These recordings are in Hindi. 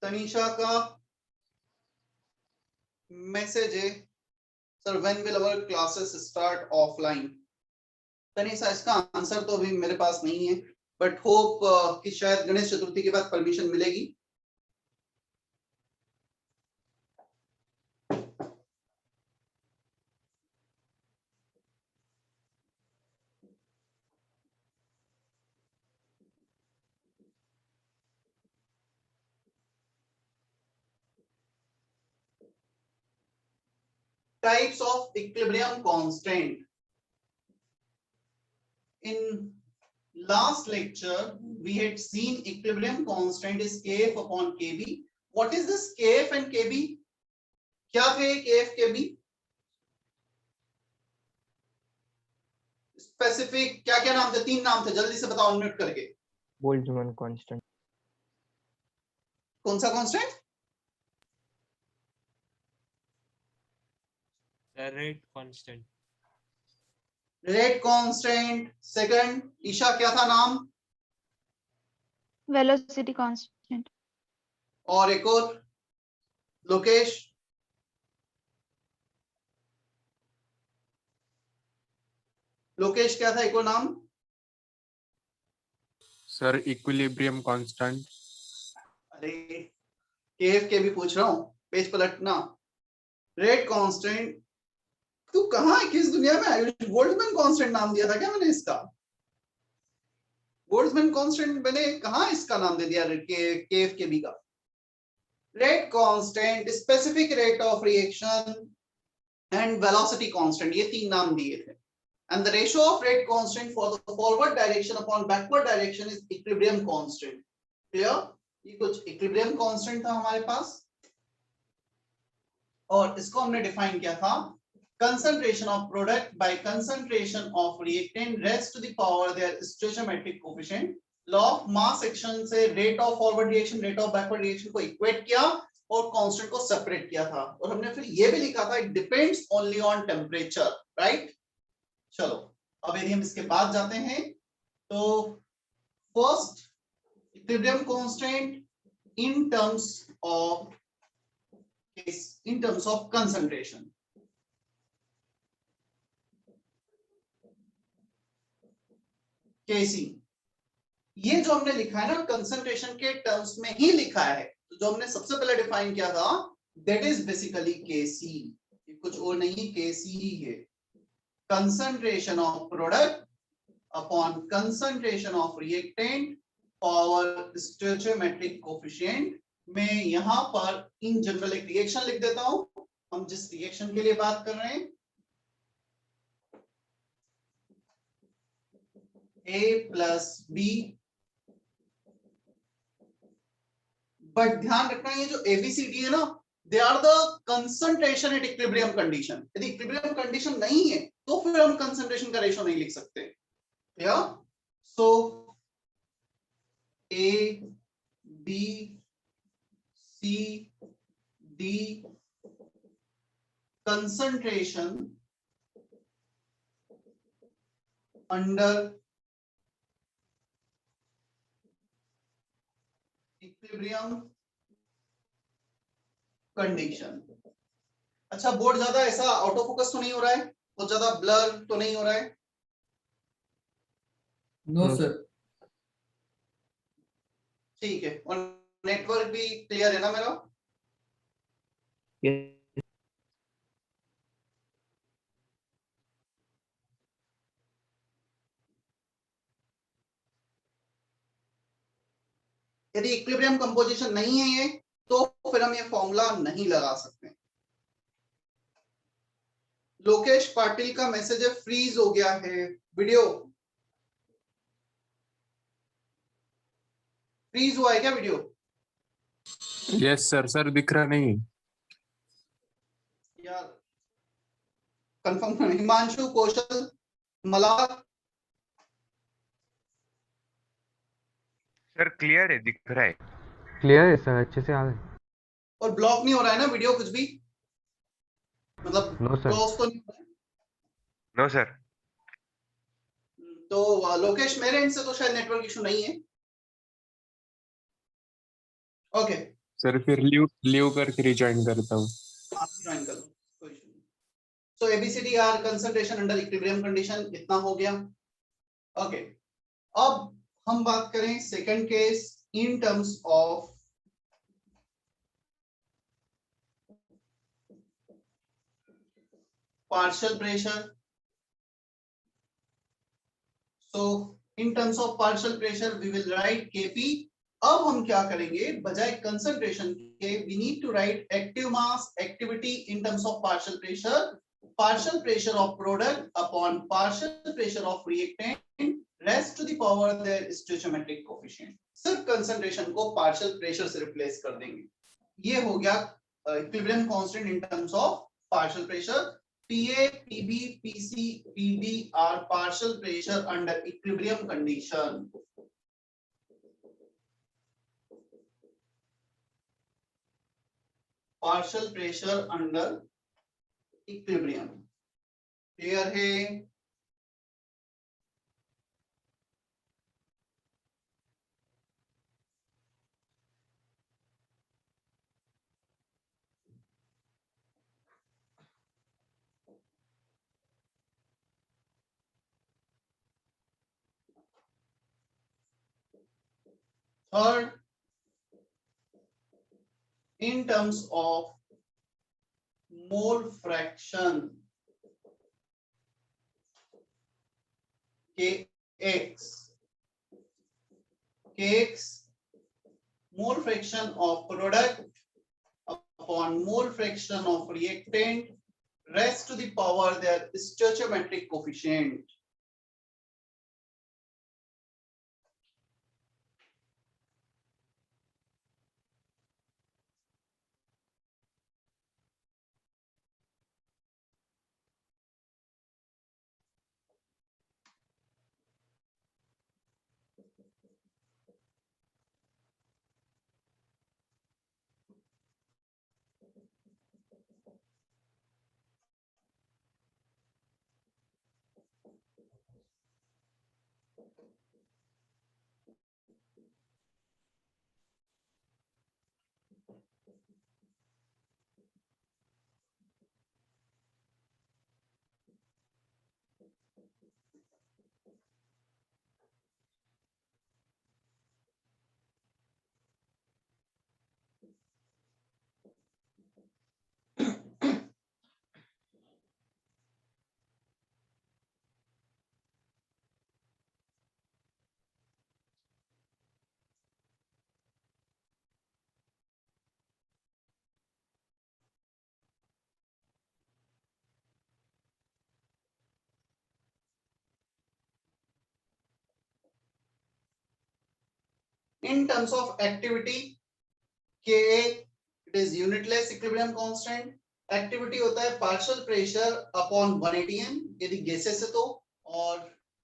तनीषा का मैसेज है sir when will our classes start offline. Tanisha इसका आंसर तो अभी मेरे पास नहीं है, बट होप कि शायद गणेश चतुर्थी के बाद परमिशन मिलेगी। Types of equilibrium constant. In last lecture, we had seen equilibrium constant is Kf upon Kb. What is this Kf and Kb? क्या थे Kf Kb? स्पेसिफिक क्या क्या नाम थे? 3 नाम थे, जल्दी से बताओ नोट करके। Boltzmann constant. कौन सा constant? Rate constant. Rate constant. Second Isha क्या था नाम? Velocity constant. और एक और लोकेश? लोकेश क्या था एक और नाम? Sir equilibrium constant. अरे केएफ के भी पूछ रहा हूँ, पेज पलटना। Rate constant. तू कहाँ है, किस दुनिया में है? बोल्ट्जमैन कांस्टेंट नाम दिया था क्या मैंने इसका? बोल्ट्जमैन कांस्टेंट मैंने कहाँ इसका नाम दे दिया केएफ के बी का? Rate constant, specific rate of reaction and velocity constant, ये 3 नाम दिए थे। And the ratio of rate constant for the forward direction upon backward direction is equilibrium constant. Clear? ये कुछ equilibrium constant था हमारे पास, और इसको हमने डिफाइन किया था concentration of product by concentration of reactant raised to the power their stoichiometric coefficient. Law of mass action से rate of forward reaction, rate of backward reaction को equate किया और constant को separate किया था, और हमने फिर ये भी लिखा था it depends only on temperature, right? चलो अब यदि हम इसके बाद जाते हैं तो first equilibrium constant in terms of concentration. KC, ये जो हमने लिखा है ना कंसंट्रेशन के टर्म्स में ही लिखा है, तो जो हमने सबसे पहले डिफाइन किया था दैट इज बेसिकली केसी, कुछ और नहीं, केसी ही है। Concentration of product upon concentration of reactant power stoichiometric coefficient। मैं यहां पर इन जनरल एक रिएक्शन लिख देता हूं, हम जिस रिएक्शन के लिए बात कर रहे हैं, A plus B, बट ध्यान रखना ये जो ABCD है ना, they are the concentration at equilibrium condition. यदि इक्विलिब्रियम कंडीशन नहीं है तो फिर हम कंसंट्रेशन का रेशो नहीं लिख सकते। या सो A B C D concentration under equilibrium condition. अच्छा, बोर्ड ज्यादा ऐसा आउट ऑफ फोकस तो नहीं हो रहा है, बहुत ज्यादा ब्लर तो नहीं हो रहा है? No sir. ठीक है, और नेटवर्क भी क्लियर है ना मेरा? यदि इक्विलिब्रियम कंपोजिशन नहीं है ये, तो फिर हम ये फॉर्मूला नहीं लगा सकते। लोकेश पाटिल का मैसेज है फ्रीज हो गया है, वीडियो फ्रीज हुआ है क्या वीडियो? Yes sir. सर दिख रहा नहीं। यार कंफर्म करें। हिमांशु, कौशल, मलाक? सर क्लियर है, दिख रहा है। क्लियर है सर, अच्छे से आ रहा है। और ब्लॉक नहीं हो रहा है ना वीडियो कुछ भी? मतलब नो सर। क्रॉस तो नहीं हो रहा है? No sir. तो लोकेश मेरे एंड से तो शायद नेटवर्क इशू नहीं है। ओके सर फिर लीव करके रिज्वाइन करता हूँ। आप ज्वाइन कर लो, कोई इशू नहीं। So ABCD are concentration under equilibrium condition इतना हो गया। ओके, अब हम बात करें second case in terms of partial pressure. So in terms of partial pressure we will write Kp. अब हम क्या करेंगे, बजाय concentration के we need to write active mass activity in terms of partial pressure of product upon partial pressure of reactant rest to the power their stoichiometric coefficient. सिर्फ concentration को partial pressure से replace कर देंगे। ये हो गया equilibrium constant in terms of partial pressure. PA, PB, PC, PD are partial pressure under equilibrium condition. Partial pressure under equilibrium. Clear है? Third, in terms of mole fraction Kx, mole fraction of product upon mole fraction of reactant raised to the power their stoichiometric coefficient. In terms of activity, Ka, it is unitless equilibrium constant. Activity होता है partial pressure upon 1 atm यदि gases है तो, और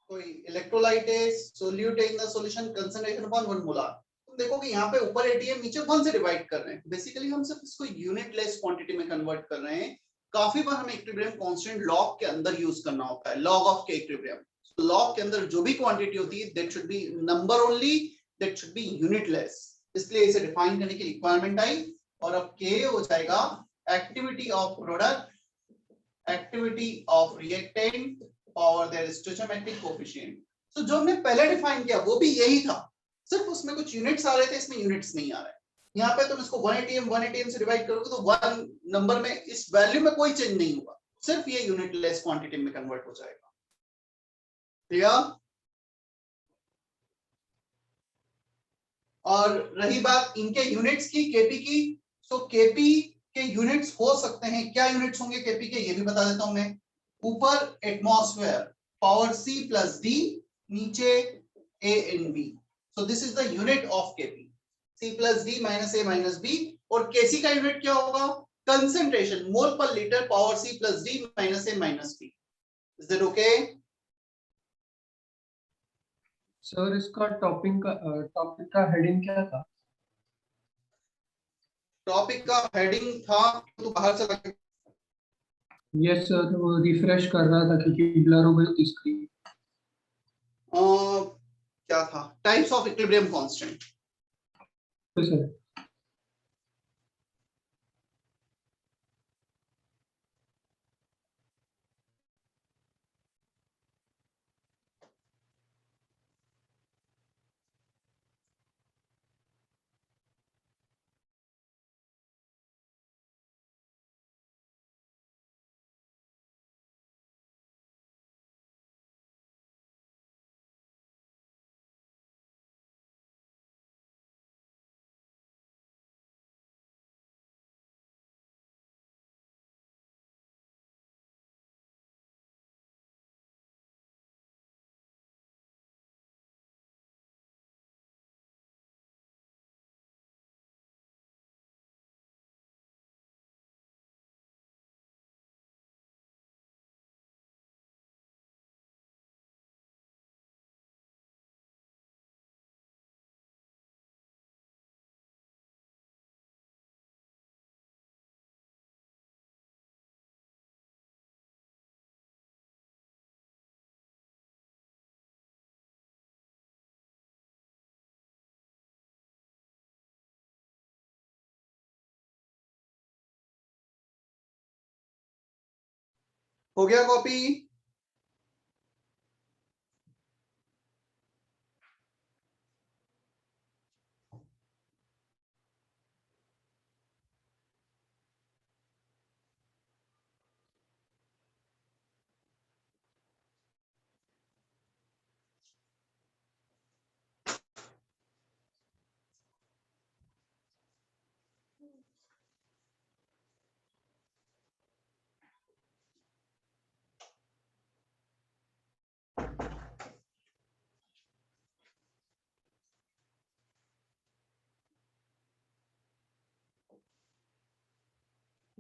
कोई electrolyte है, solute in the solution, concentration upon 1 molar. तुम देखो कि यहाँ पे ऊपर atm नीचे 1 से डिवाइड कर रहे हैं। बेसिकली हम सिर्फ इसको यूनिटलेस क्वांटिटी में कन्वर्ट कर रहे हैं। काफी बार हमें इक्विलिब्रियम कांस्टेंट लॉग के अंदर यूज करना होता है, log of K equilibrium. Log के अंदर जो भी क्वांटिटी होती है that should be number only, that should be unitless, इसलिए इसे डिफाइन करने की रिक्वायरमेंट आई। और अब K हो जाएगा activity of product, activity of reactant और देयर स्टोइचोमेट्रिक कोएफिशिएंट। तो जो हमने पहले डिफाइन किया वो भी यही था, सिर्फ उसमें कुछ यूनिट्स आ रहे थे, इसमें यूनिट्स नहीं आ रहे। यहाँ पे तुम इसको 1 atm से डिवाइड करोगे तो 1 नंबर में इस वैल्यू में कोई चेंज नहीं होगा, सिर्फ ये यूनिटलेस क्वांटिटी में कन्वर्ट हो जाएगा। क्लियर? और रही बात इनके यूनिट्स की, केपी की, तो केपी के यूनिट्स हो सकते हैं, क्या यूनिट्स होंगे केपी के ये भी बता देता हूं मैं। ऊपर atmosphere power C plus D, नीचे A and B, so this is the unit of Kp, C plus D minus A minus B। और Kc का यूनिट क्या होगा? कंसंट्रेशन मोल पर litre power C plus D minus A minus B। Is that okay? Sir इसका टॉपिक का हेडिंग क्या था? टॉपिक का हेडिंग था, तो बाहर से लगे। यस सर, वो रिफ्रेश कर रहा था क्योंकि ब्लर हो गई थी स्क्रीन। क्या था? Types of equilibrium constant. तो सर हो गया copy?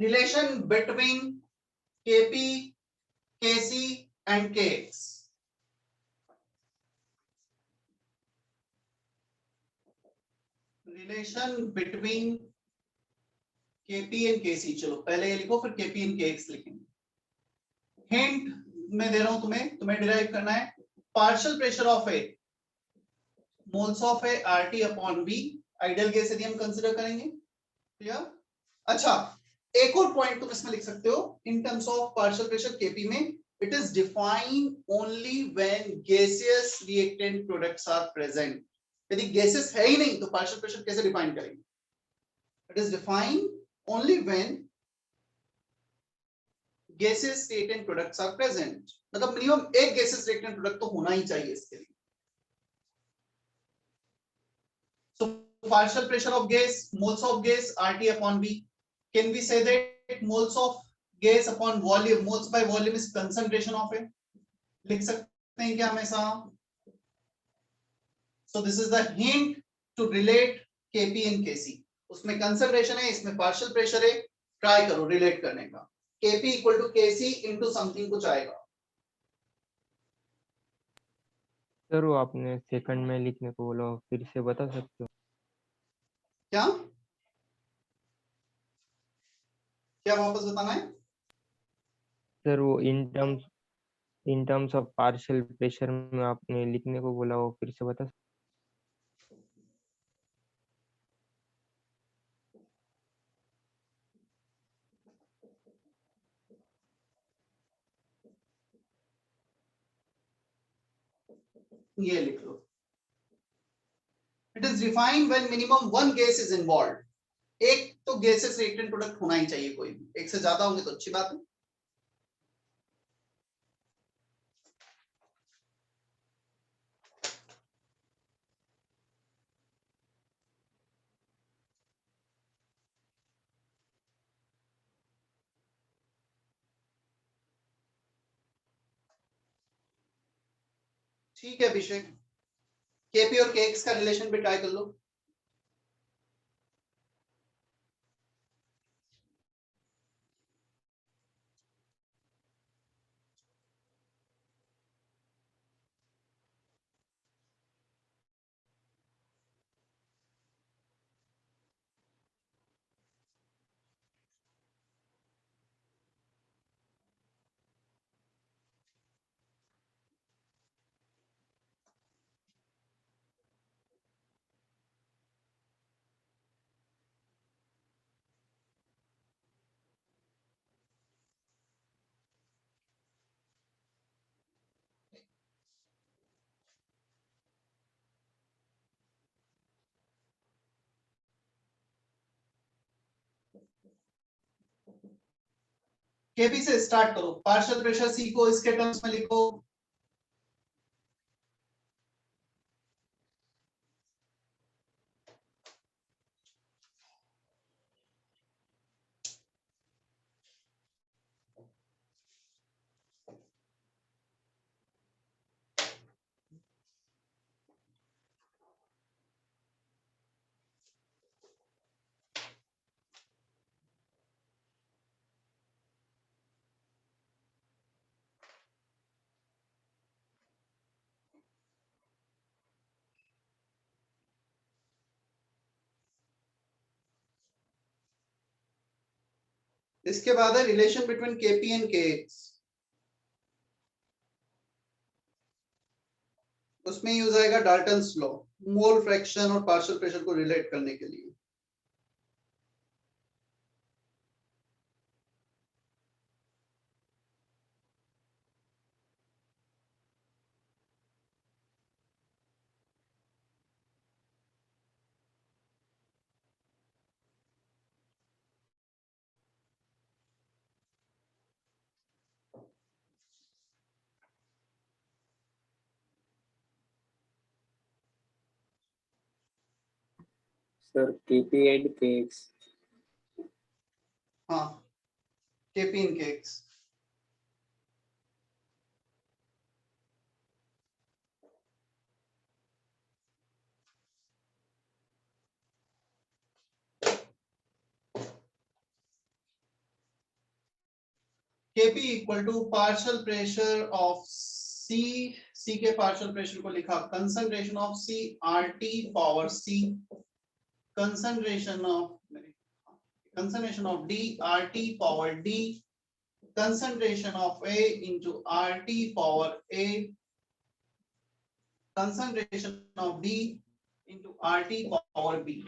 Relation between Kp, Kc and Kx. Relation between Kp and Kc. चलो पहले ये लिखो फिर Kp and Kx लिखेंगे. हिंट मैं दे रहा हूं तुम्हें डिराइव करना है. Partial pressure of A, moles of A RT upon V, ideal gas यदि हम कंसीडर करेंगे. क्लियर? अच्छा, एक और पॉइंट तुम इसमें लिख सकते हो in terms of partial pressure Kp में. It is defined only when gaseous reactant products are present. यदि गैसेस है ही नहीं तो पार्शियल प्रेशर कैसे डिफाइन करेंगे? It is defined only when gases reactant products are present. मतलब मिनिमम एक गैसेस रिएक्टेंट प्रोडक्ट तो होना ही चाहिए इसके लिए. So partial pressure of gas, moles of gas RT upon V. Can we say that moles of gas upon volume, moles by volume is concentration of it? लिख सकते हैं क्या हमेशा? So this is the hint to relate Kp and Kc. उसमें concentration है, इसमें partial pressure है. ट्राई करो रिलेट करने का. Kp equal to Kc into something कुछ आएगा. सर वो आपने सेकंड में लिखने को बोला, फिर से बता सकते हो? क्या क्या वापस बताना है? सर वो इन टर्म्स ऑफ पार्शियल प्रेशर में आपने लिखने को बोला, वो फिर से बता सकते ये लिख लो. It is defined when minimum one gas is involved. एक तो गैसेस रिएक्टेंट प्रोडक्ट होना ही चाहिए कोई भी. एक से ज्यादा होंगे तो अच्छी बात है. ठीक है अभिषेक, केपी और केएक्स का रिलेशन भी ट्राई कर लो. केपी से स्टार्ट करो. पार्शियल प्रेशर सी को इसके टर्म्स में लिखो. इसके बाद है relation between KP and KX. उसमें यूज आएगा डाल्टन्स लॉ, मोल फ्रैक्शन और पार्शियल प्रेशर को रिलेट करने के लिए. Sir, KP and KX. हाँ, KP in KX. Kp equal to partial pressure of C, C के partial pressure को लिखा concentration of C RT power C, concentration of D RT power D, concentration of A into RT power A, concentration of B into RT power B.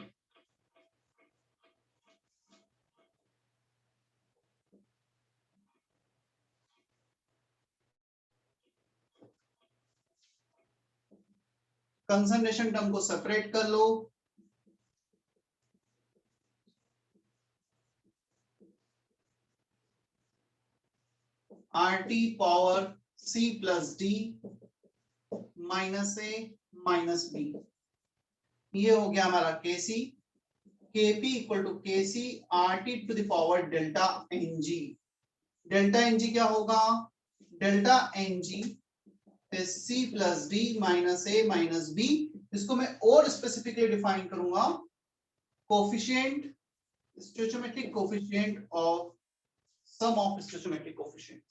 Concentration term को सेपरेट कर लो, RT power C plus D minus A minus B, ये हो गया हमारा KC. KP equal to KC RT to the power delta NG. Delta NG क्या होगा? Delta NG is C plus D minus A minus B. इसको मैं और स्पेसिफिकली डिफाइन करूंगा, coefficient, stoichiometric coefficient of sum of stoichiometric coefficient.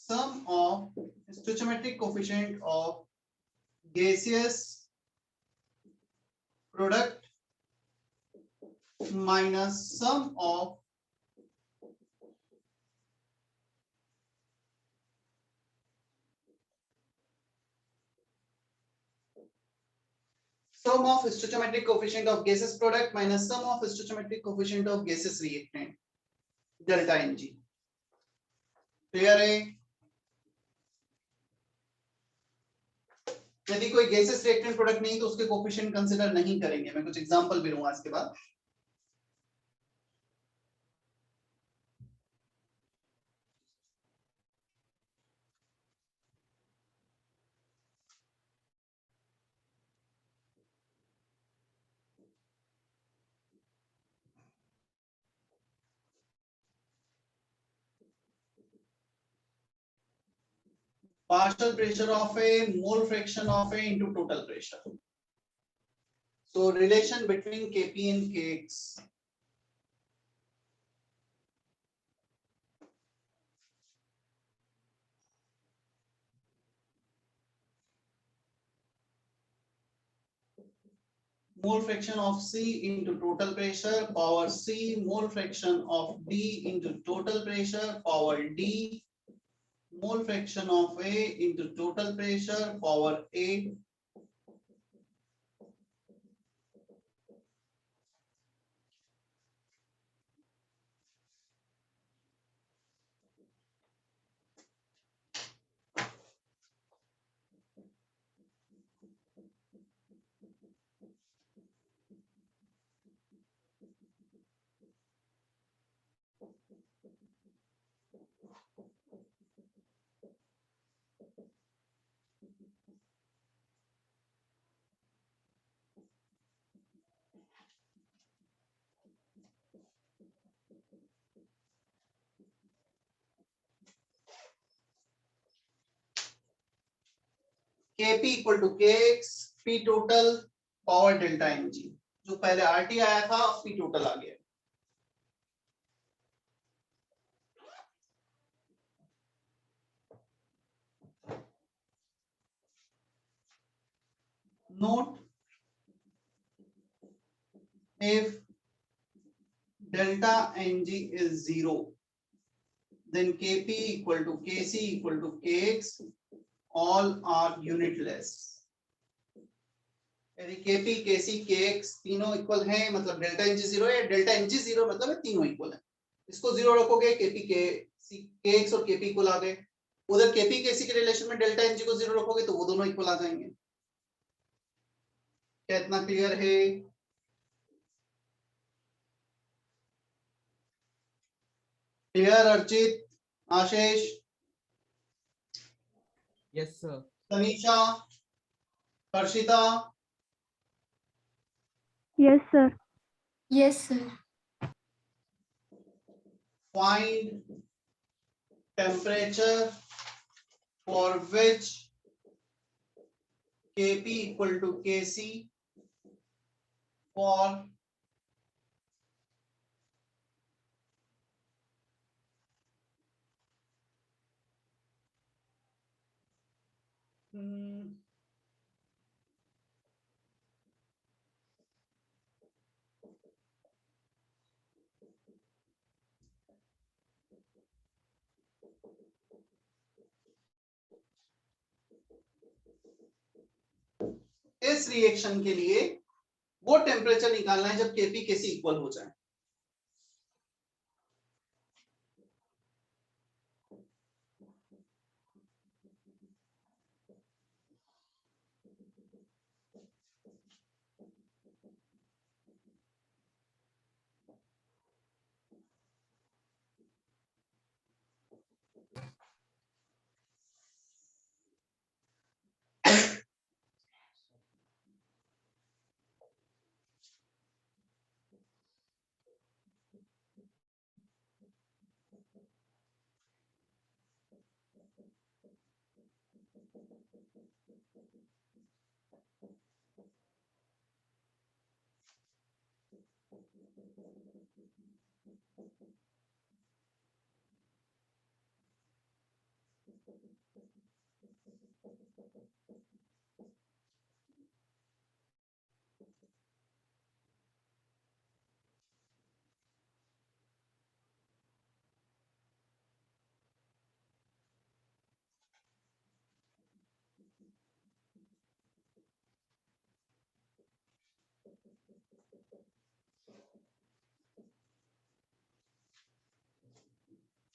Sum of stoichiometric coefficient of gaseous product minus sum of stoichiometric coefficient of gaseous product minus sum of stoichiometric coefficient of gaseous reactant delta Ng. Clear है? यदि कोई गैसेस रिएक्टेंट प्रोडक्ट नहीं तो उसके कोफिशिएंट कंसीडर नहीं करेंगे. मैं कुछ एग्जांपल भी दूंगा इसके बाद. Partial pressure of A, mole fraction of A into total pressure. So relation between Kp and Kx. Mole fraction of C into total pressure power C, mole fraction of D into total pressure power D, mole fraction of A into total pressure power A. Kp equal to Kx, P total power delta Ng. जो पहले RT आया था P total आ गया. Note, if delta Ng is 0, then Kp equal to Kc equal to Kx, all are unitless. यदि Kp, Kc, Kx तीनों इक्वल हैं, मतलब डेल्टा Ng 0 है, डेल्टा Ng 0 मतलब है तीनों इक्वल है. इसको 0 रखोगे, Kp, Kx और Kp इक्वल आ गए. उधर Kp, Kc के रिलेशन में डेल्टा Ng को 0 रखोगे तो वो दोनों इक्वल आ जाएंगे. क्या इतना क्लियर है? Clear Archit, Ashish, Yes, sir. Tanisha, Harshita, Yes, sir. Yes, sir. find temperature for which Kp equal to Kc for इस रिएक्शन के लिए वो टेम्परेचर निकालना है जब Kp Kc इक्वल हो जाए।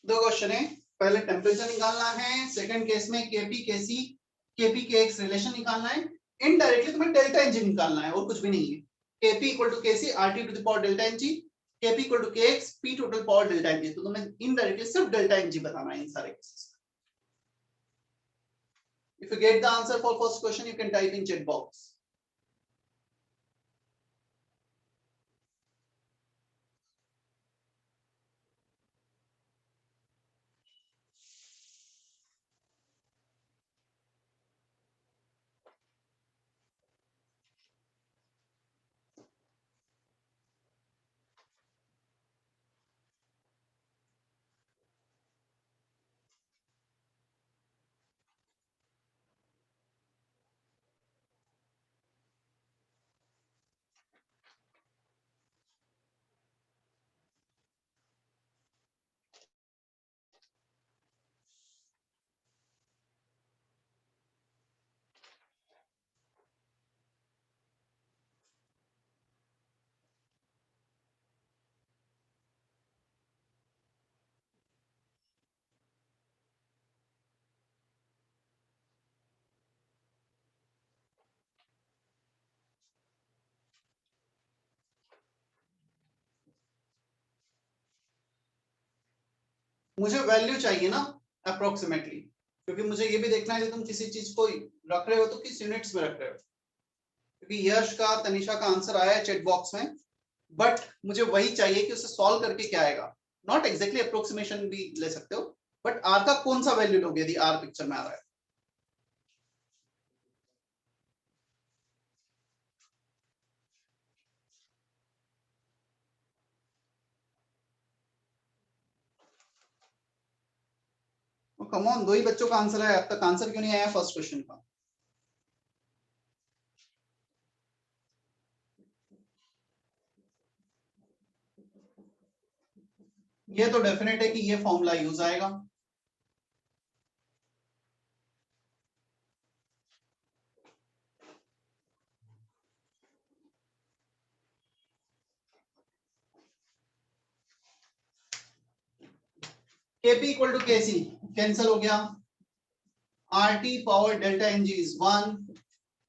दो क्वेश्चन है, पहले टेम्परेचर निकालना है, सेकंड केस में Kp Kc Kp Kx relation निकालना है, इनडायरेक्टली तुम्हें डेल्टा एनजी निकालना है और कुछ भी नहीं है। Kp equal to Kc RT to the power delta n g, Kp equal to Kx P total power delta n g. तो तुम्हें इनडायरेक्टली सिर्फ डेल्टा एनजी बताना है इन सारे cases. If you get the answer for first question, you can type in chat box. मुझे वैल्यू चाहिए ना अप्रोक्सीमेटली, क्योंकि मुझे ये भी देखना है कि तुम किसी चीज को रख रहे हो तो किस यूनिट्स में रख रहे हो। क्योंकि यश का तनिषा का आंसर आया है चैट बॉक्स में, बट मुझे वही चाहिए कि उसे सॉल्व करके क्या आएगा। नॉट एग्जैक्टली अप्रोक्सीमेशन भी ले सकते हो, बट आर का कौन सा वैल्यू लोगे यदि आर पिक्चर में आ रहा है। कम ऑन, दो ही बच्चों का आंसर है, अब तक आंसर क्यों नहीं आया फर्स्ट क्वेश्चन का। ये तो डेफिनेट है कि ये फॉर्मूला यूज आएगा। Kp equal to Kc cancel हो गया, RT power delta Ng is 1,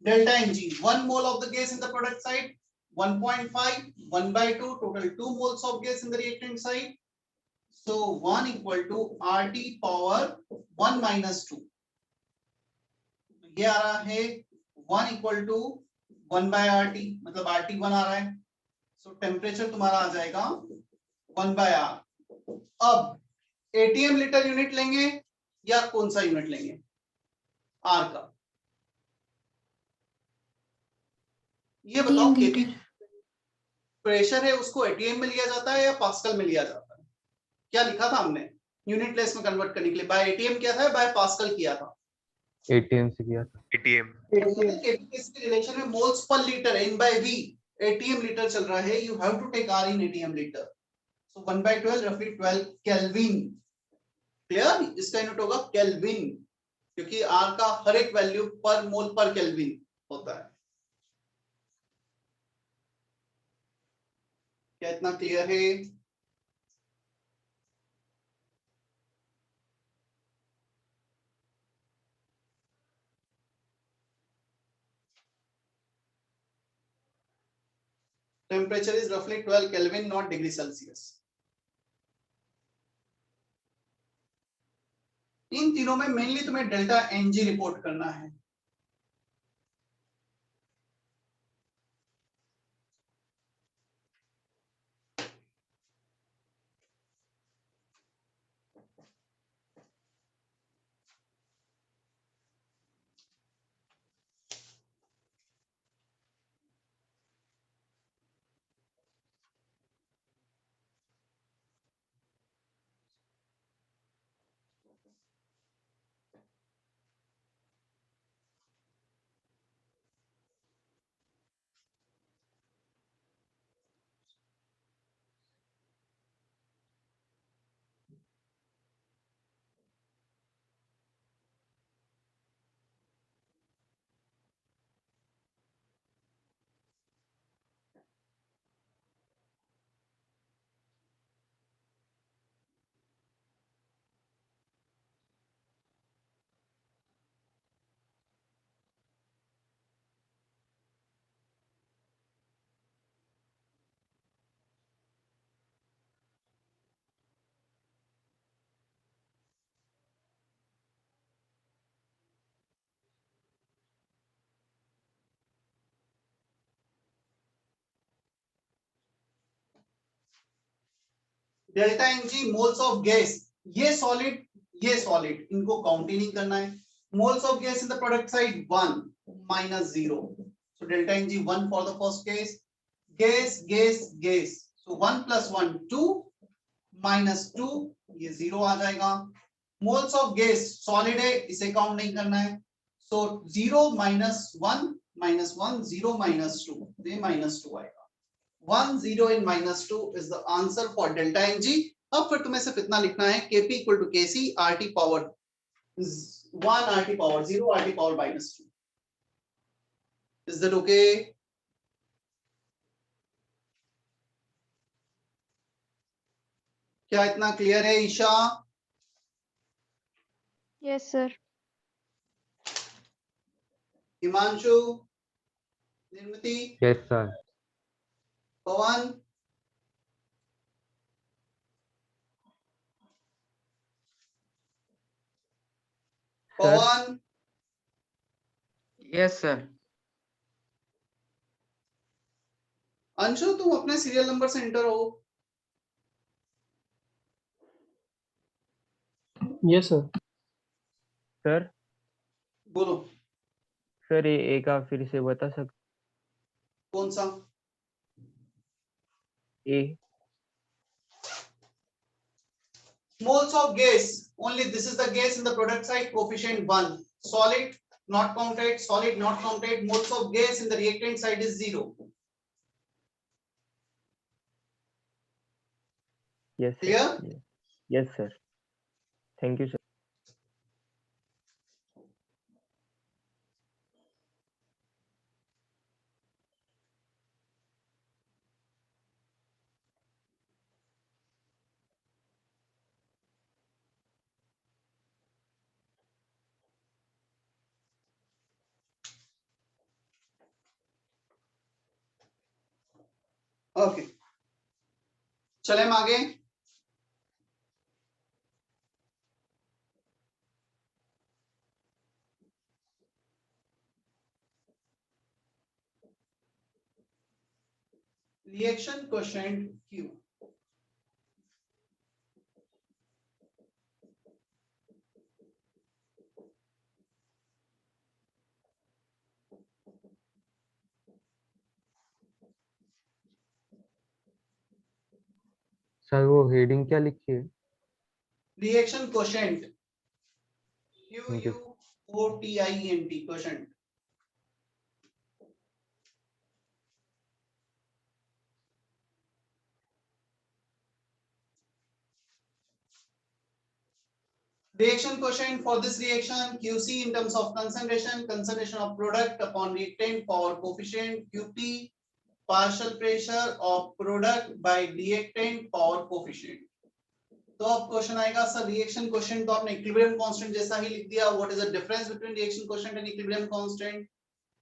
delta Ng 1 mole of the gas in the product side, 1.5 1/2 total 2 moles of gas in the reactant side, so 1 equal to RT power 1 minus 2, ये आ रहा है 1 इक्वल टू 1 बाय RT, मतलब RT 1 आ रहा है, सो टेम्परेचर तुम्हारा आ जाएगा 1 बाय R। अब ATM लीटर यूनिट लेंगे या कौन सा यूनिट लेंगे? R का। ये बताओ, केपी प्रेशर है उसको ATM में लिया जाता है या पास्कल में लिया जाता है? क्या लिखा था हमने यूनिट प्लेस में कन्वर्ट करने के लिए? बाय ATM किया था, बाय पास्कल किया था? एटीएम से किया था। ATM. केपीएस के रिलेशन में मोल्स पर litre N by V, ATM litre चल रहा है, you have to take R in ATM लीटर, so 1 by 12 roughly 12 kelvin. Clear? इसका यूनिट होगा केल्विन, क्योंकि R का हर एक वैल्यू पर मोल पर केल्विन होता है। क्या इतना क्लियर है? Temperature is roughly 12 Kelvin, not degree Celsius. इन तीनों में मेनली तुम्हें डेल्टा NG रिपोर्ट करना है। Delta n g moles of gas, ये सॉलिड इनको काउंट ही नहीं करना है। Moles of gas in the product side 1 minus 0, so delta Ng 1 for the first case, gas, so 1 plus 1 2 minus 2, ये 0 आ जाएगा। मोल्स ऑफ गैस सॉलिड है, इसे काउंट नहीं करना है, so 0 minus 1 minus 1 0 minus 2, ये minus 2 आएगा। 1 0 and minus 2 is the answer for delta Ng। अब फिर तुम्हें सिर्फ इतना लिखना है, Kp equal to Kc RT power 1 RT power 0 RT power minus 2। Is that okay? क्या इतना क्लियर है Isha? Yes, sir. Himanshu, Nirmati, yes sir. Pawan, Pawan, Yes, sir. Anshu तुम अपने सीरियल नंबर से एंटर हो। Yes sir. सर बोलो सर ये एक आप फिर से बता सकते? कौन सा? A Moles of gas, only this is the gas in the product side, coefficient 1, solid not counted, moles of gas in the reactant side is 0। Yes Clear? Sir. Yes sir, thank you sir. Okay, चले हम आगे। रिएक्शन कोएफिशिएंट Q सर वो हेडिंग क्या लिखी है? Reaction coefficient Thank you. QUOTIENT coefficient. Reaction quotient for this reaction QC in terms of concentration of product upon reactant power coefficient QP partial pressure of product by reactant power coefficient। तो अब क्वेश्चन आएगा सर रिएक्शन क्वोशिएंट तो आपने इक्विलिब्रियम कांस्टेंट जैसा ही लिख दिया। What is the difference between reaction quotient and equilibrium constant?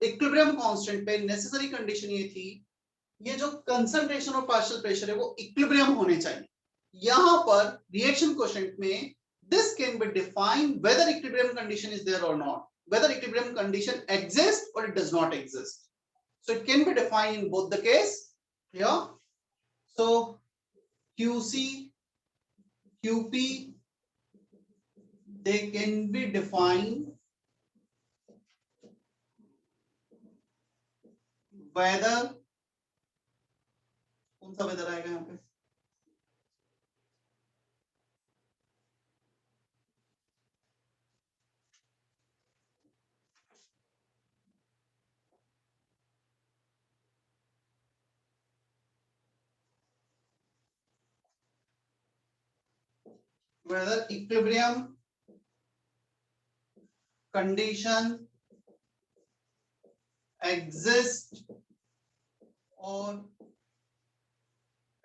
Equilibrium constant पे नेसेसरी कंडीशन ये थी ये जो कंसंट्रेशन और पार्शियल प्रेशर है वो इक्विलिब्रियम होने चाहिए। यहां पर रिएक्शन क्वोशिएंट में this can be defined whether equilibrium condition is there or not, whether equilibrium condition exists or it does not exist. So it can be defined in both the case here. So QC, QP, they can be defined whether कौन सा वेदर आएगा यहाँ पे whether equilibrium condition exists or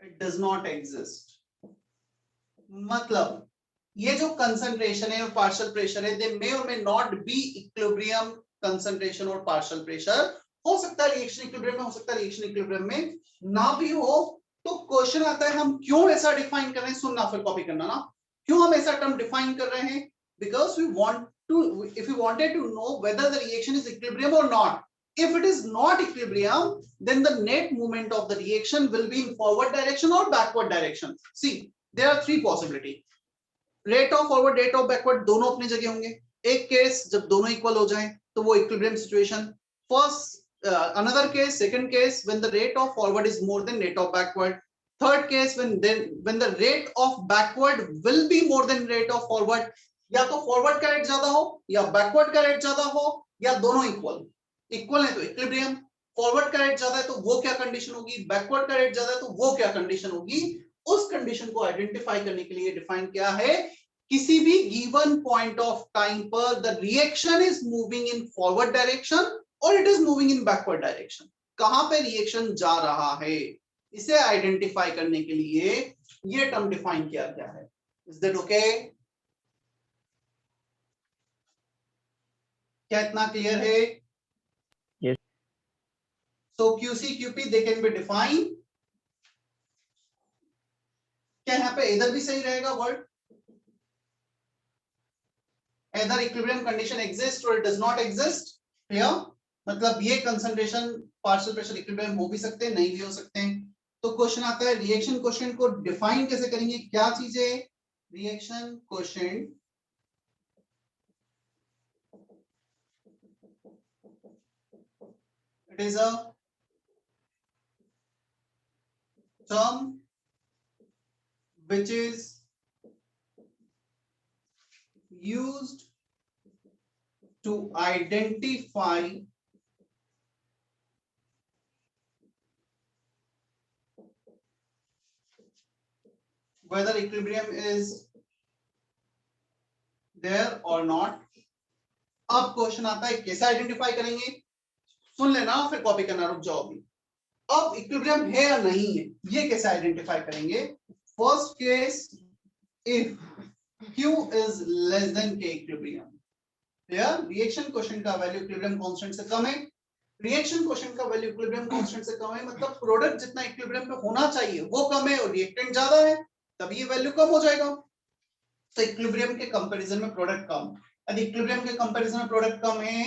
it does not exist। मतलब ये जो कंसंट्रेशन है और पार्शियल प्रेशर है दे मे और may not be equilibrium concentration और पार्शियल प्रेशर। हो सकता है रिएक्शन इक्विलिब्रियम में, हो सकता है रिएक्शन इक्विलिब्रियम में ना भी हो। तो क्वेश्चन आता है हम क्यों ऐसा डिफाइन कर रहे हैं, सुनना फिर कॉपी करना ना, क्यों हम ऐसा टर्म डिफाइन कर रहे हैं? Because we want to, if you wanted to know whether the reaction is equilibrium और not. If it is not equilibrium, then the net movement of the reaction will be in forward direction or backward direction. See, there are three possibilities. Rate of forward, rate of backward दोनों अपनी जगह होंगे। एक केस जब दोनों इक्वल हो जाएं तो वो equilibrium situation. First, another case, second case when the rate of forward is more than rate of backward. Third case when the rate of backward will be more than rate of forward। या तो फॉरवर्ड का रेट ज्यादा हो या बैकवर्ड का रेट ज्यादा हो या दोनों इक्वल है तो इक्विलिब्रियम। फॉरवर्ड का रेट ज्यादा है तो वो क्या कंडीशन होगी, बैकवर्ड का रेट ज्यादा है तो वो क्या कंडीशन होगी। उस कंडीशन को आइडेंटिफाई करने के लिए डिफाइन किया है किसी भी गिवन पॉइंट ऑफ टाइम पर the reaction is moving in forward direction और it is moving in backward direction. कहां पे रिएक्शन जा रहा है इसे आइडेंटिफाई करने के लिए ये टर्म डिफाइन किया गया है। Is that okay? क्या इतना क्लियर है? Yes. So QC, QP they can be defined। क्या यहाँ पे इधर भी सही रहेगा word? Either equilibrium condition exists or it does not exist। Clear? मतलब ये कंसंट्रेशन पार्शियल प्रेशर इक्विलिब्रियम हो भी सकते हैं, नहीं भी हो सकते हैं। तो क्वेश्चन आता है रिएक्शन क्वोशिएंट को डिफाइन कैसे करेंगे, क्या चीज है reaction quotient? It is a term which is used to identify whether equilibrium is there or not। अब क्वेश्चन आता है कैसे आइडेंटिफाई करेंगे, सुन लेना फिर कॉपी करना, रुक जाओ अभी। अब इक्विलिब्रियम है या नहीं है ये कैसे आइडेंटिफाई करेंगे? First case if Q is less than K equilibrium, clear? Reaction quotient का वैल्यू इक्विलिब्रियम कांस्टेंट से कम है। रिएक्शन क्वोशिएंट का वैल्यू इक्विलिब्रियम कांस्टेंट से कम है मतलब प्रोडक्ट जितना इक्विलिब्रियम पे होना चाहिए वो कम है और रिएक्टेंट ज्यादा है, तब ये वैल्यू कम हो जाएगा। तो इक्विलिब्रियम के कंपैरिजन में प्रोडक्ट कम, यदि इक्विलिब्रियम के कंपैरिजन में प्रोडक्ट कम है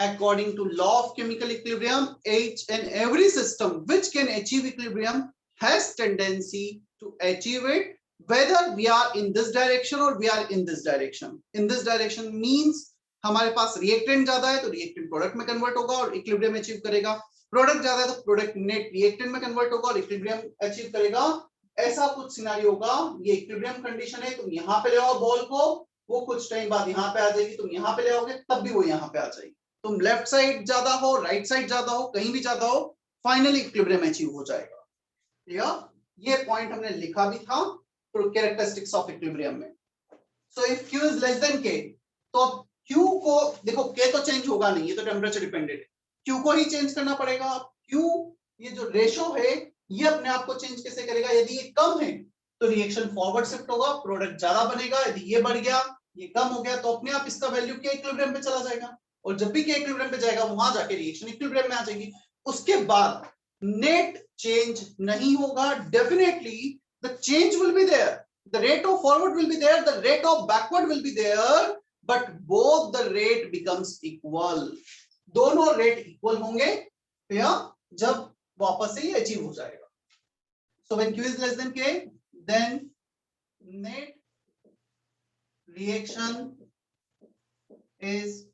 according to law of chemical equilibrium, each and every system which can achieve equilibrium has tendency to achieve it whether we are in this direction or we are in this direction. In this direction means हमारे पास रिएक्टेंट ज्यादा है तो रिएक्टेंट प्रोडक्ट में कन्वर्ट होगा और इक्विलिब्रियम अचीव करेगा, प्रोडक्ट ज्यादा है तो प्रोडक्ट नेट रिएक्टेंट में कन्वर्ट होगा और इक्विलिब्रियम अचीव करेगा। ऐसा कुछ सिनेरियो होगा, ये इक्विलिब्रियम कंडीशन है, तुम यहाँ पे ले आओ बॉल को, वो कुछ टाइम बाद यहाँ पे आ जाएगी, तुम यहाँ पे ले आओगे तब भी वो यहाँ पे आ जाएगी। तुम लेफ्ट साइड ज्यादा हो, राइट साइड ज्यादा हो, कहीं भी ज्यादा हो, फाइनली इक्विलिब्रियम अचीव हो जाएगा। ये पॉइंट हमने लिखा भी था कैरेक्टरिस्टिक्स ऑफ इक्विलिब्रियम में। So if Q is less than K, तो अब Q को देखो, K तो चेंज होगा नहीं, ये तो टेम्परेचर डिपेंडेंट है, Q को ही चेंज करना पड़ेगा। Q ये जो रेशो है ये अपने आप को चेंज कैसे करेगा? यदि ये कम है तो रिएक्शन फॉरवर्ड शिफ्ट होगा, प्रोडक्ट ज्यादा बनेगा। यदि ये बढ़ गया, ये कम हो गया, तो अपने आप इसका वैल्यू के इक्विलिब्रियम पे चला जाएगा और जब भी के इक्विलिब्रियम पे जाएगा वहां जाके रिएक्शन इक्विलिब्रियम में आ जाएगी। उसके बाद नेट चेंज नहीं होगा, definitely the change will be there, the rate of forward will be there, the rate of backward will be there, but both the rate becomes equal. दोनों रेट इक्वल होंगे या जब वापस से ये अचीव हो जाएगा। So when Q is less than K, then net reaction is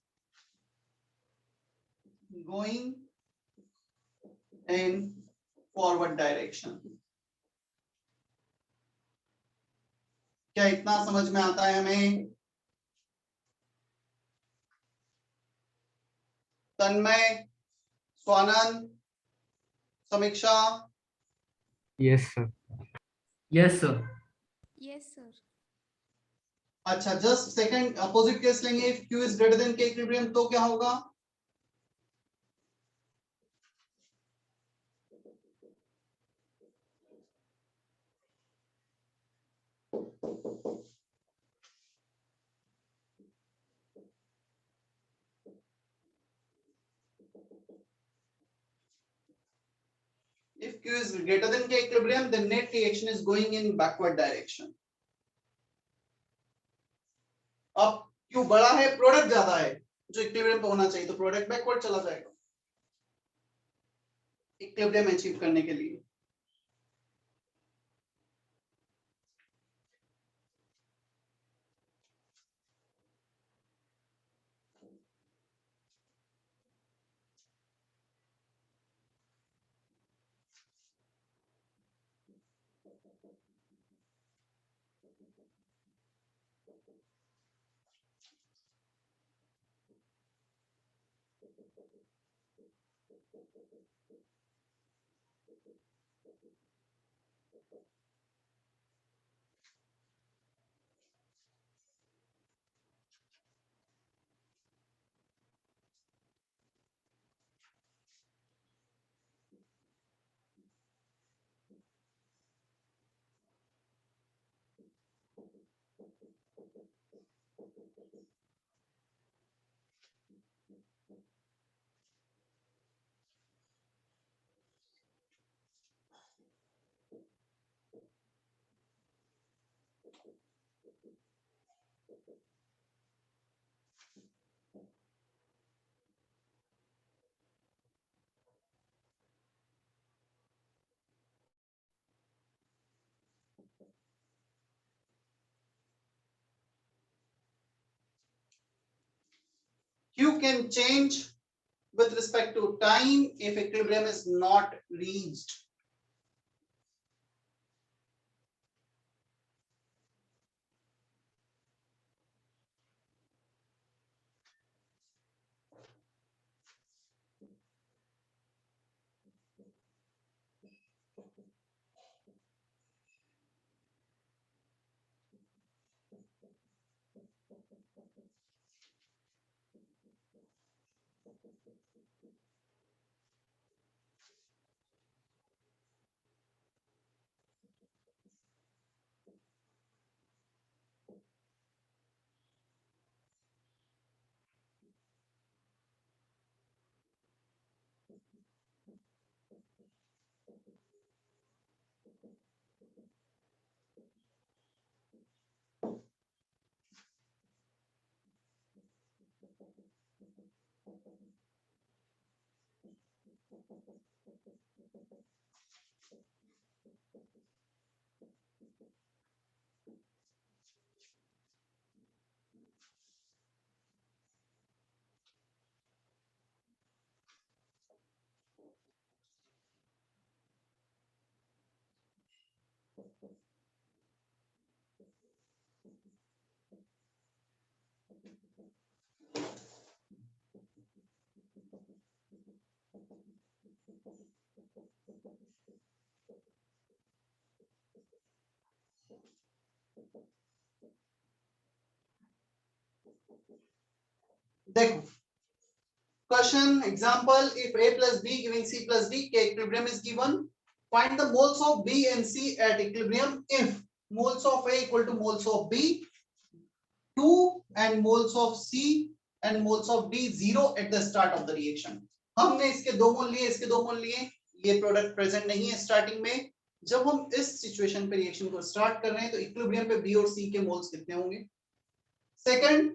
going in forward direction. क्या इतना समझ में आता है हमें? तन्मय, स्वानंद, समीक्षा? Yes, sir. Yes, sir. Yes, sir. अच्छा, जस्ट सेकंड, अपोजिट केस लेंगे। If Q is greater than K equilibrium तो क्या होगा? If Q is greater than K equilibrium, then net reaction is going in backward direction. अब Q बड़ा है, प्रोडक्ट ज्यादा है, जो इक्विलिब्रियम पे होना चाहिए, तो प्रोडक्ट बैकवर्ड चला जाएगा इक्विलिब्रियम अचीव करने के लिए। Q can change with respect to time if equilibrium is not reached. देखो question example, if a plus b giving c plus d, k equilibrium is given, find the moles of b and c at equilibrium if moles of a equal to moles of b 2 and moles of c and moles of d 0 at the start of the reaction. हमने इसके दो मोल लिए, इसके दो मोल लिए, ये प्रोडक्ट प्रेजेंट नहीं है स्टार्टिंग में। जब हम इस सिचुएशन पे रिएक्शन को स्टार्ट कर रहे हैं तो इक्विलिब्रियम पे बी और सी के मोल्स कितने होंगे। Second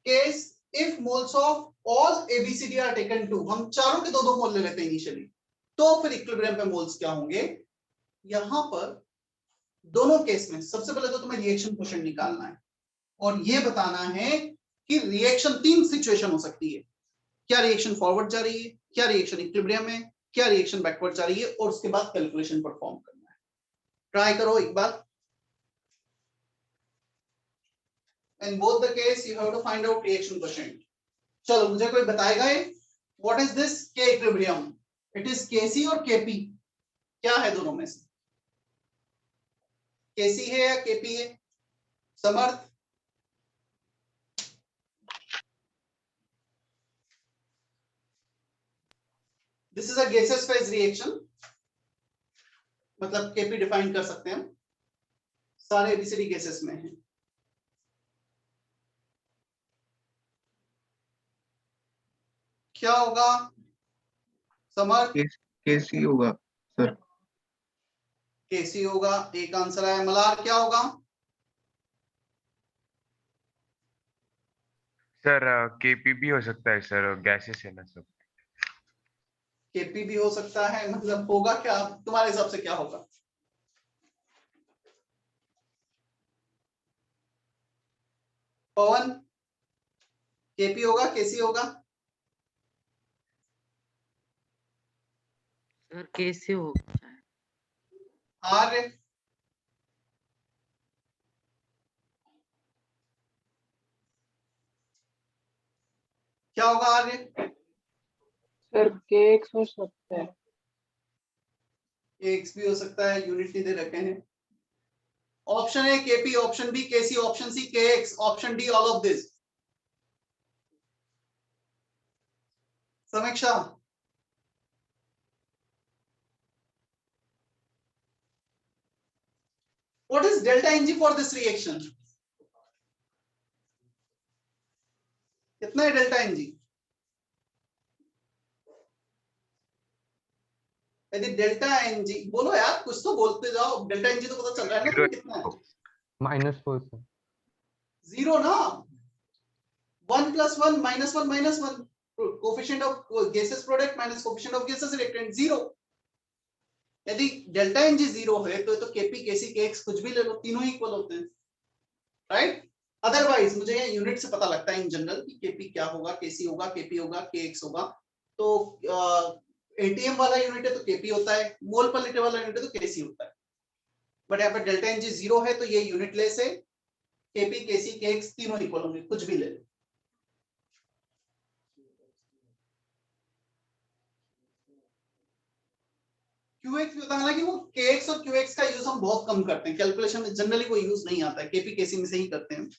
case, if moles of all ABCD are taken 2, हम चारों के दो दो मोल ले लेते हैं इनिशियली, तो फिर इक्विलिब्रियम पे मोल्स क्या होंगे। यहां पर दोनों केस में सबसे पहले तो तुम्हें रिएक्शन क्वोशिएंट निकालना है और ये बताना है कि रिएक्शन तीन सिचुएशन हो सकती है, क्या रिएक्शन फॉरवर्ड जा रही है, क्या रिएक्शन इक्विलिब्रियम में, क्या रिएक्शन बैकवर्ड जा रही है, और उसके बाद कैलकुलेशन परफॉर्म करना है। ट्राई करो एक बार। In both the case you have to find out reaction quotient. चलो मुझे कोई बताएगा ये what is this K equilibrium? It is Kc और Kp, क्या है दोनों में से, Kc है या Kp है? समर्थ, this is a gaseous phase reaction, मतलब Kp डिफाइन कर सकते हैं हम, सारे ABCD गैसेस में हैं। क्या होगा समर्थ? केसी होगा सर। केसी होगा, एक आंसर है। मलार क्या होगा? सर केपी भी हो सकता है सर, गैसेस है ना सब। केपी भी हो सकता है, मतलब होगा क्या तुम्हारे हिसाब से, क्या होगा? पवन, केपी होगा केसी होगा? सर कैसे होगा? आर्य, क्या होगा आर्य? सर केक्स हो सकता है। एक्स भी हो सकता है, यूनिट नहीं दे रखे हैं। Option A Kp, option B Kc, option C Kx, option D all of this. Samiksha, what is delta Ng for this reaction? कितना है डेल्टा Ng? यदि डेल्टा Ng, बोलो यार कुछ तो बोलते जाओ, डेल्टा Ng तो पता चल रहा है ना तुम्हें कितना है? -4 सर। 0 ना, 1 + 1 -1 -1, coefficient of gases product minus coefficient of gases reactant 0। यदि डेल्टा Ng 0 है तो Kp Kc Kx कुछ भी ले लो, तीनों इक्वल होते हैं, राइट। अदरवाइज मुझे ये यूनिट से पता लगता है इन जनरल कि Kp क्या होगा, Kc होगा, Kp होगा, Kx होगा। तो एटीएम वाला यूनिट है तो Kp होता है, मोल पर लीटर वाला यूनिट है तो Kc होता है। बट यहाँ पर डेल्टा Ng 0 है तो ये यूनिट लेस है, Kp Kc Kx तीनों इक्वल होंगे, कुछ भी ले लो। Qx भी होता है, हालांकि वो Kx और Qx का यूज हम बहुत कम करते हैं, कैलकुलेशन में जनरली वो यूज नहीं आता है, Kp Kc में से ही करते हैं।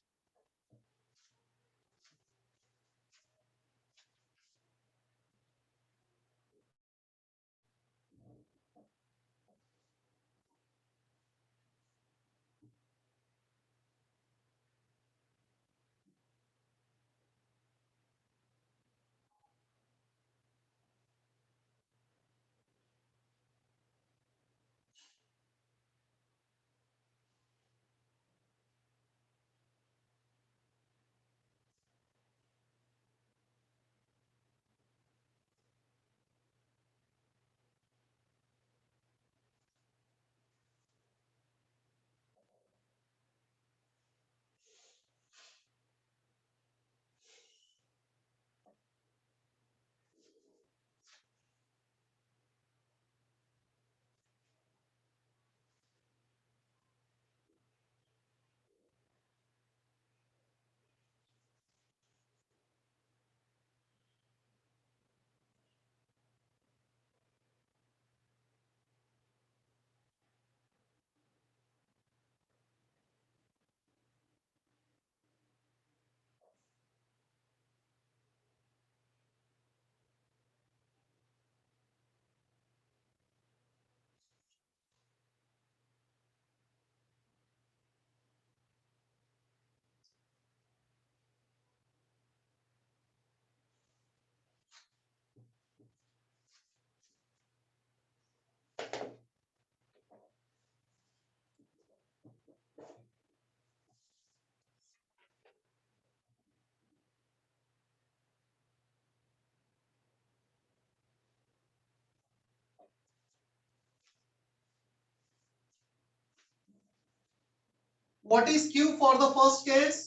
What is Q for the first case?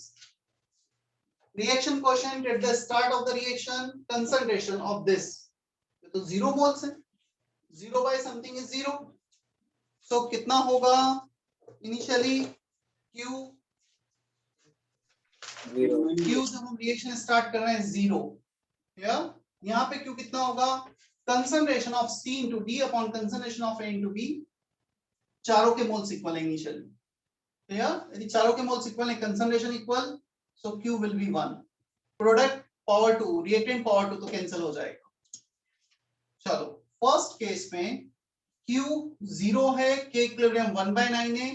Reaction quotient at the start of the reaction, concentration of this. तो 0 moles है, 0 by something is 0. So कितना होगा initially Q? Q जब हम रिएक्शन स्टार्ट कर रहे हैं 0. यहाँ पे Q कितना होगा? Concentration of C into D upon concentration of A into B. चारों के मोल्स इक्वल है इनिशियली. यदि चारों के मोल्स इक्वल है, concentration equal, so Q will be 1. Product power 2, reactant power 2 तो कैंसिल हो जाएगा. चलो फर्स्ट केस में Q 0 है, K इक्विलिब्रियम 1/9 है,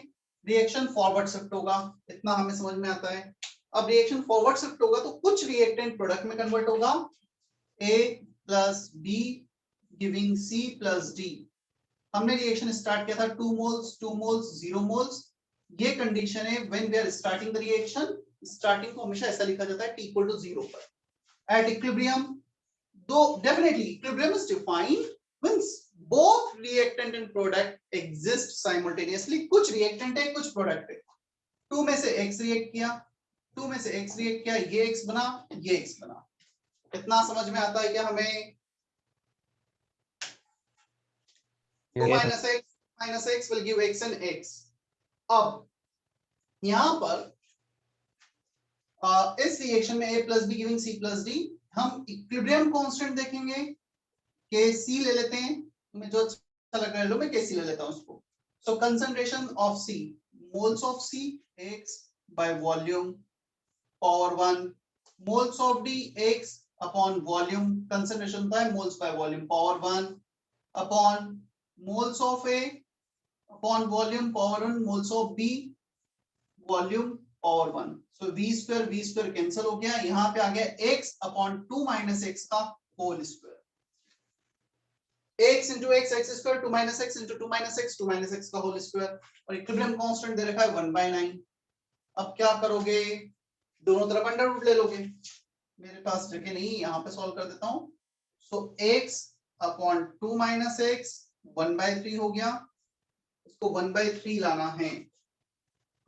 रिएक्शन फॉरवर्ड शिफ्ट होगा. इतना हमें समझ में आता है. अब रिएक्शन फॉरवर्ड शिफ्ट होगा तो कुछ रिएक्टेंट प्रोडक्ट में कन्वर्ट होगा. A plus B giving C plus D. हमने रिएक्शन स्टार्ट किया था 2 मोल्स 0 मोल्स. ये कंडीशन है when we are starting the reaction. Starting को हमेशा ऐसा लिखा जाता है T इक्वल टू 0 पर. एट इक्विलिब्रियम, दो definitely equilibrium is defined when both reactant and product exist simultaneously. कुछ रिएक्टेंट है, कुछ प्रोडक्ट है. 2 में से X रिएक्ट किया, 2 में से X रिएक्ट किया, ये X बना, ये X बना. इतना समझ में आता है क्या हमें? 2 minus X will give X and X. अब यहां पर इस रिएक्शन में A plus be giving C plus D, हम इक्विलिब्रियम कांस्टेंट देखेंगे. Kc ले लेते हैं, तुम्हें जो अच्छा लग रहा है लो, मैं Kc ले लेता हूं उसको. So concentration of C, moles of C X by volume power 1, moles of D X upon volume, concentration होता है moles by volume power 1 upon moles of A upon volume power 1, moles of B volume power 1. So V square cancel हो गया. यहाँ पे आ गया X upon 2 minus X का whole square. X into X, X square, 2 minus X into 2 minus X, 2 minus X का whole square. और इक्विलिब्रियम कांस्टेंट दे रखा है 1/9. अब क्या करोगे? दोनों तरफ अंडर रूट ले लोगे. मेरे पास जगह नहीं, यहाँ पे सॉल्व कर देता हूँ. सो X upon 2 minus X 1/3 हो गया. इसको 1/3 लाना है.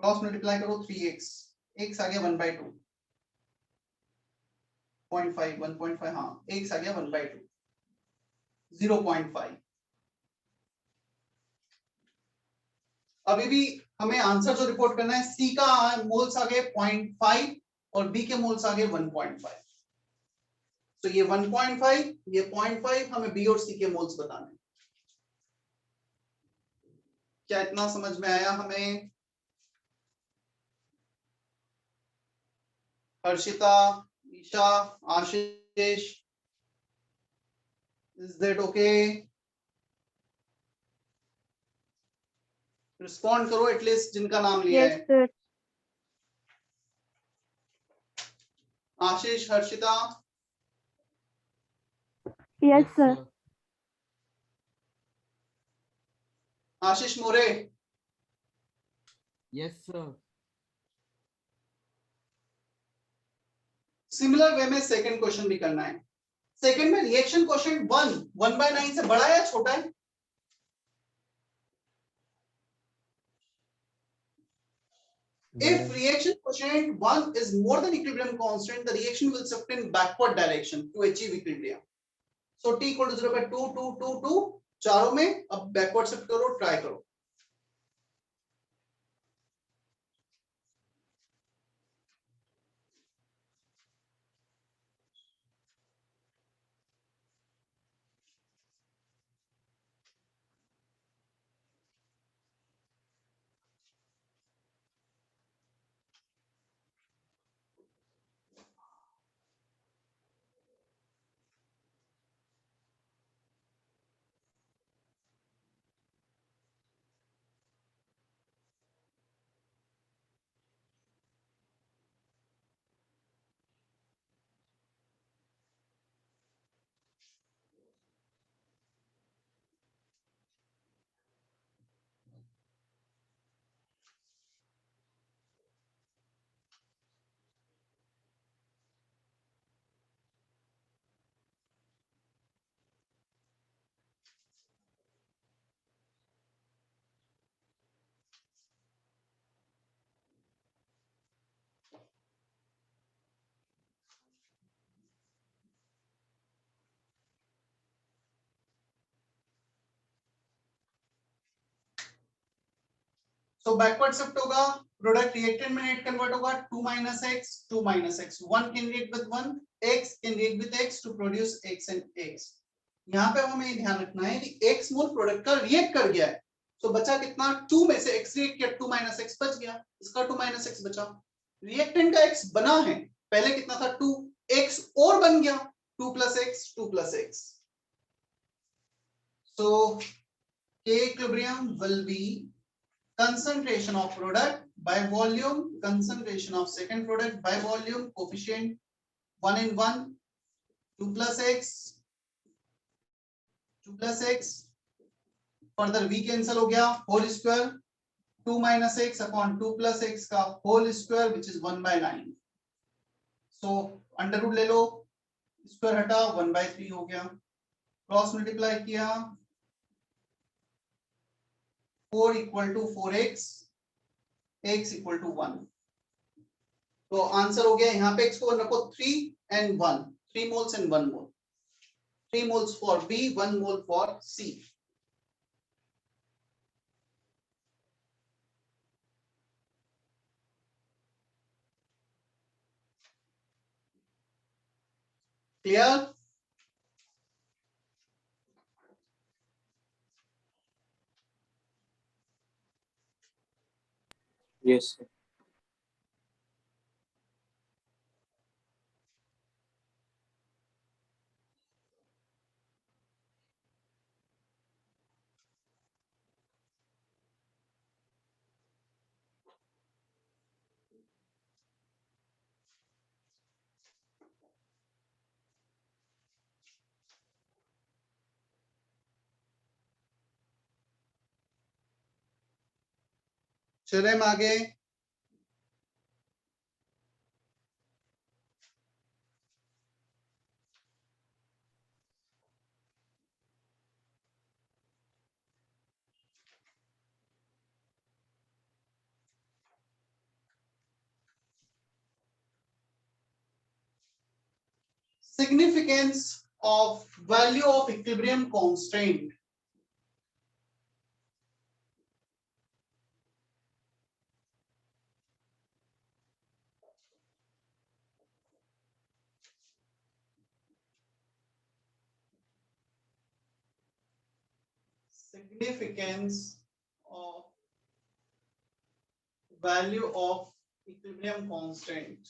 क्रॉस मल्टीप्लाई करो 3x, x आ गया 1/2, 0.5 1.5, हाँ x आ गया 1/2, 0.5. अभी भी हमें आंसर जो रिपोर्ट करना है, C का मोल्स आ गए 0.5 और B के मोल्स आ गए 1.5. तो ये 1.5, ये 0.5, हमें B और C के मोल्स बताने हैं. क्या इतना समझ में आया हमें? हर्षिता, ईशा, आशीष, is that okay? रिस्पॉन्ड करो एटलीस्ट जिनका नाम लिया Yes, है. sir. आशीष, हर्षिता, Yes, sir. आशीष मोरे, Yes, sir. सिमिलर वे में सेकंड क्वेश्चन भी करना है. सेकंड में रिएक्शन क्वेश्चन 1/9 से बड़ा है या छोटा है? If reaction quotient 1 is more than equilibrium constant, the reaction will shift in backward direction to achieve equilibrium. So T equal to 0 by 2 2 2 2, चारों में अब बैकवर्ड शिफ्ट करो, ट्राई करो. सो बैकवर्ड शिफ्ट होगा, प्रोडक्ट रिएक्टेंट में नेट कन्वर्ट होगा, 2 minus x, 2 minus x, 1 can react with 1, x can react with x to produce x and x. यहाँ पे हमें ध्यान रखना है कि x मोल प्रोडक्ट का रिएक्ट कर गया है, तो बचा कितना, 2 में से x रिएक्ट किया, 2 minus x बच गया, इसका 2 minus x बचा, रिएक्टेंट का x बना है, पहले कितना था 2, x और बन गया 2 plus x, 2 plus x. So K equilibrium will be concentration of product by volume, concentration of second product by volume, coefficient 1 in 1, 2 plus x, 2 plus x, further v cancel हो गया, whole square, 2 minus x upon 2 plus x का whole square which is 1 by 9. So under root ले लो, square हटा 1 by 3 हो गया, cross multiply किया, 4 equal to 4x, x equal to 1. तो आंसर हो गया, यहाँ पे x को रखो 3 and 1, 3 moles and 1 mole, 3 moles for B, 1 mole for C. Clear? Yes, sir. चले हम आगे, significance of value of equilibrium constant. Significance of value of equilibrium constant.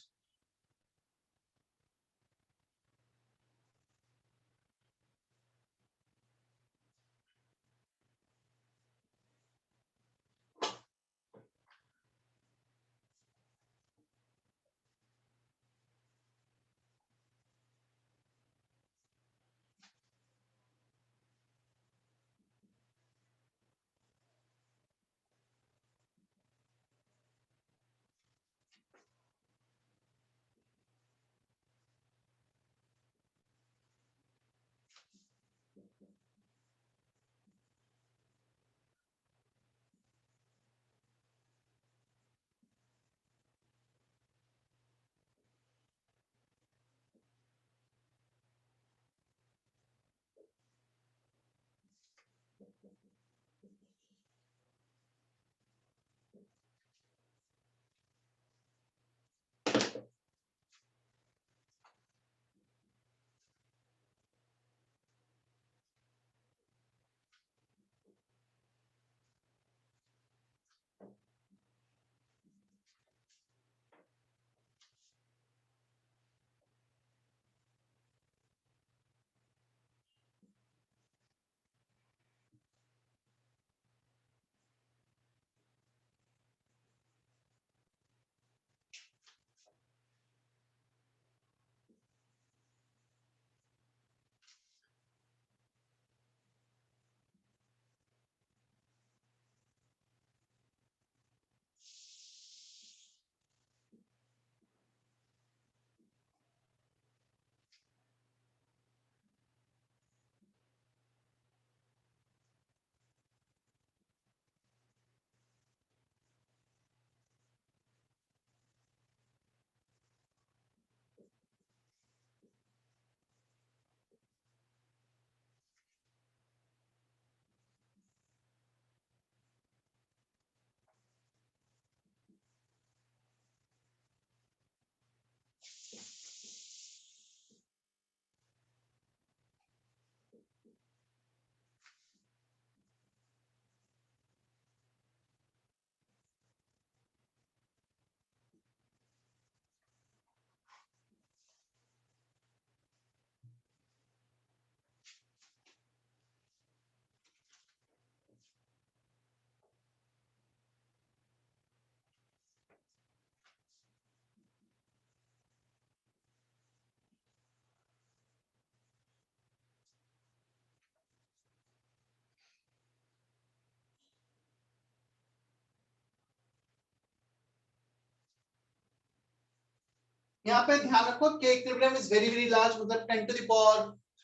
यहाँ पे ध्यान रखो के equilibrium is very very large, मतलब 10 to the power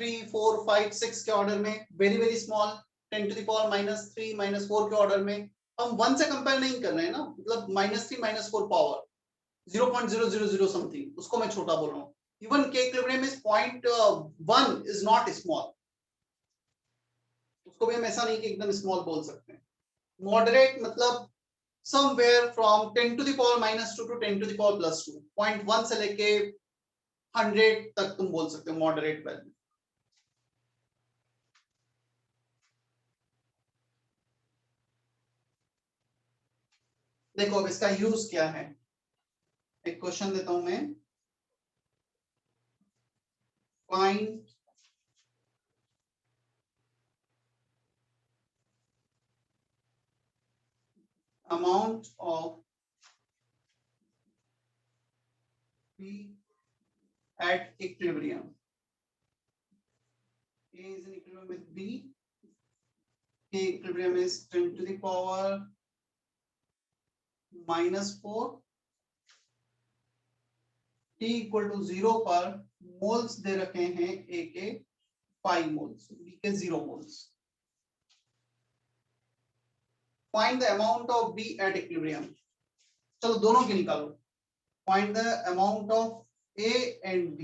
3 4 5 6 के ऑर्डर में, very very small 10 to the power -3 -4 के ऑर्डर में। हम 1 से कंपेयर नहीं कर रहे हैं ना, मतलब -3 -4 पावर 0.000 समथिंग, उसको मैं छोटा बोल रहा हूँ। इवन के equilibrium is 0.1 is not small, उसको भी हम ऐसा नहीं कि एकदम स्मॉल बोल सकते हैं। मॉडरेट मतलब somewhere from 10 to the power -2 to 10 to the power +2, 0.1 से लेके 100 तक तुम बोल सकते हो मॉडरेट वैल्यू। देखो अब इसका यूज क्या है, एक क्वेश्चन देता हूं मैं। Find amount of P at equilibrium. A is in equilibrium with B. K equilibrium is 10 to the power -4. T equal to 0 पर मोल्स दे रखे हैं A के 5 मोल्स, B के 0 moles. Find the amount of B at equilibrium. चलो दोनों की निकालो। Find the amount of A and B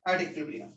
at equilibrium.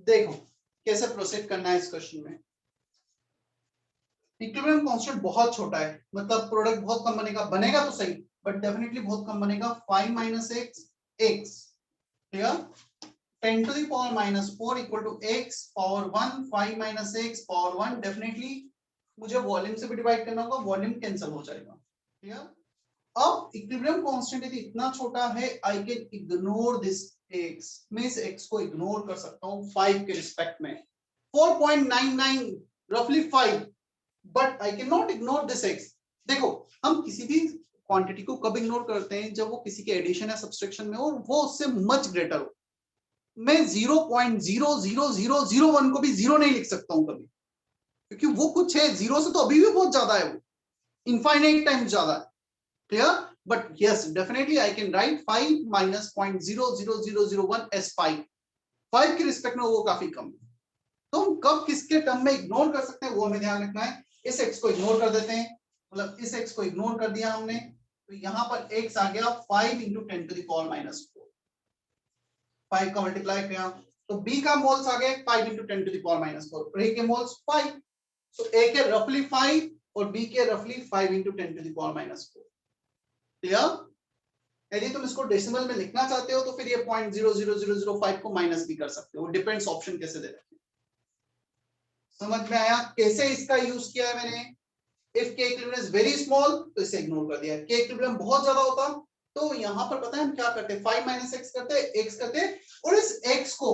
देखो कैसे प्रोसीड करना है इस क्वेश्चन में। इक्विलिब्रियम कांस्टेंट बहुत छोटा है, मतलब प्रोडक्ट बहुत कम बनेगा, बनेगा तो सही बट डेफिनेटली बहुत कम बनेगा। 5 - x x, clear. 10 to the power -4 equal to x power 1, 5 - x power 1। Definitely मुझे वॉल्यूम से भी डिवाइड करना होगा, वॉल्यूम कैंसिल हो जाएगा, क्लियर। अब इक्विलिब्रियम कांस्टेंट यदि इतना छोटा है, I can ignore this x, मैं इस x को इग्नोर कर सकता हूं 5 के रिस्पेक्ट में। 4.99 रफली 5, but I can not ignore this x। देखो हम किसी भी क्वांटिटी को कब इग्नोर करते हैं, जब वो किसी के एडिशन या सब्सट्रैक्शन में हो और वो उससे मच ग्रेटर हो। मैं 0.00001 को भी जीरो नहीं लिख सकता हूं कभी, क्योंकि वो कुछ है, जीरो से तो अभी भी बहुत ज्यादा है, वो इनफाइनाइट टाइम्स ज्यादा है, clear. But yes definitely I can write 5 - 0.00001 as 5 के रिस्पेक्ट में वो काफी कम है। तो हम कब किसके टर्म में इग्नोर कर सकते हैं वो हमें ध्यान रखना है। इस x को इग्नोर कर देते हैं, मतलब इस x को इग्नोर कर दिया हमने, तो यहां पर x आ गया 5 × 10 to the power -4। 5 का मल्टीप्लाई किया तो b का मोल्स आ गए 5 × 10 to the power -4, और a के मोल्स 5। सो a के रफली 5 और b के रफली 5 × 10 to the power -4, क्लियर। यदि तुम इसको डेसिमल में लिखना चाहते हो तो फिर ये 0.00005 को माइनस भी कर सकते हो, डिपेंड्स ऑप्शन कैसे दे रखे हैं। समझ में आया कैसे इसका यूज किया है मैंने? इफ के इक्विलिब्रियम इज वेरी स्मॉल तो इसे इग्नोर कर दिया, के इक्विलिब्रियम बहुत ज्यादा होता तो यहाँ पर पता है हम क्या करते, 5 माइनस एक्स करते, एक्स करते और इस एक्स को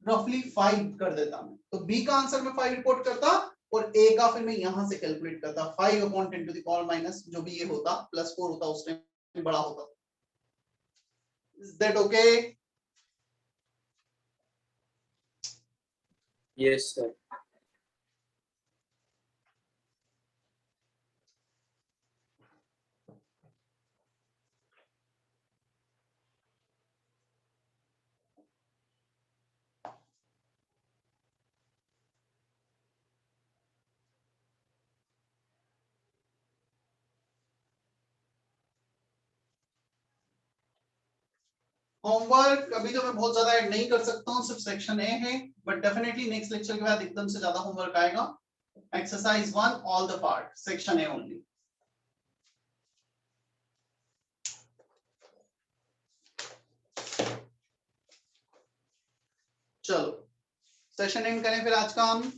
रफली 5 कर देता मैं, तो बी का आंसर मैं 5 रिपोर्ट करता और ए का फिर मैं यहां से कैलकुलेट करता 5 upon 10 to the power minus जो भी ये होता प्लस 4 होता, उस टाइम बड़ा होता। Is that okay? Yes sir. Homework अभी तो मैं बहुत ज्यादा ऐड नहीं कर सकता हूँ, सिर्फ सेक्शन ए है, बट डेफिनेटली नेक्स्ट लेक्चर के बाद एकदम से ज्यादा होमवर्क आएगा। Exercise 1 all the part, section A only. चलो सेशन एंड करें फिर आज का हम।